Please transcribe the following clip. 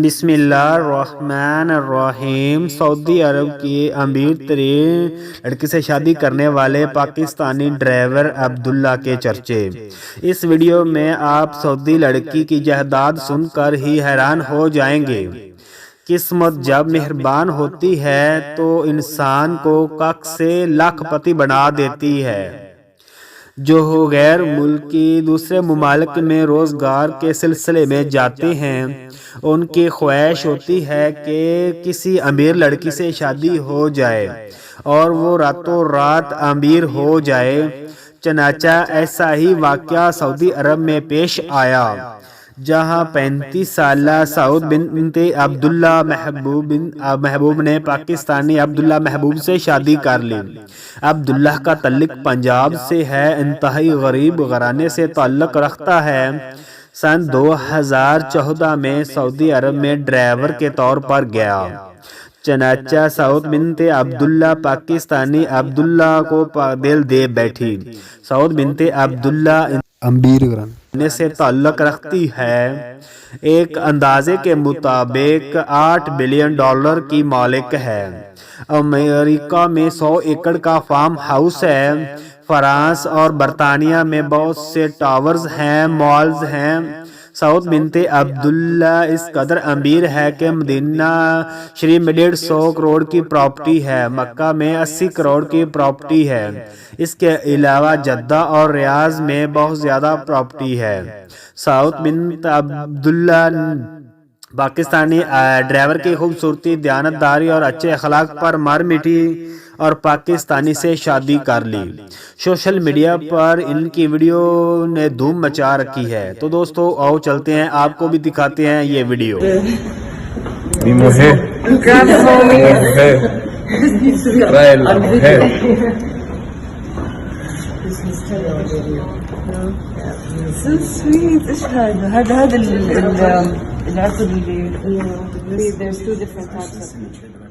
بسم اللہ الرحمن الرحیم۔ سعودی عرب کی امیر ترین لڑکی سے شادی کرنے والے پاکستانی ڈرائیور عبداللہ کے چرچے۔ اس ویڈیو میں آپ سعودی لڑکی کی جائیداد سن کر ہی حیران ہو جائیں گے۔ قسمت جب مہربان ہوتی ہے تو انسان کو کک سے لاکھ پتی بنا دیتی ہے۔ جو غیر ملکی دوسرے ممالک میں روزگار کے سلسلے میں جاتے ہیں، ان کی خواہش ہوتی ہے کہ کسی امیر لڑکی سے شادی ہو جائے اور وہ راتوں رات امیر ہو جائے۔ چنانچہ ایسا ہی واقعہ سعودی عرب میں پیش آیا، جہاں 35 سالہ سعود بنت عبداللہ محبوب نے پاکستانی عبداللہ محبوب سے شادی کر لی۔ عبداللہ کا تعلق پنجاب سے ہے، انتہائی غریب گھرانے سے تعلق رکھتا ہے۔ سن 2014 میں سعودی عرب میں ڈرائیور کے طور پر گیا۔ چنانچہ سعود بنت عبداللہ پاکستانی عبداللہ کو دل دے بیٹھی۔ سعود بنت عبداللہ امیر گھرانے سے تعلق رکھتی ہے۔ ایک اندازے کے مطابق $8 بلین کی مالک ہے۔ امریکہ میں 100 ایکڑ کا فارم ہاؤس ہے۔ فرانس اور برطانیہ میں بہت سے ٹاورز ہیں، مالز ہیں۔ سعود بنت عبداللہ اس قدر امیر ہے کہ مدینہ شریف میں 150 کروڑ کی پراپرٹی ہے، مکہ میں 80 کروڑ کی پراپرٹی ہے۔ اس کے علاوہ جدہ اور ریاض میں بہت زیادہ پراپرٹی ہے۔ سعود بنت عبداللہ پاکستانی ڈرائیور کی خوبصورتی، دیانتداری اور اچھے اخلاق پر مر مٹی اور پاکستانی سے شادی کر لی۔ سوشل میڈیا پر ان کی ویڈیو نے دھوم مچا رکھی ہے۔ تو دوستو آؤ چلتے ہیں، آپ کو بھی دکھاتے ہیں یہ ویڈیو۔ So sweet. ايش هذا العقد اللي there's two different types of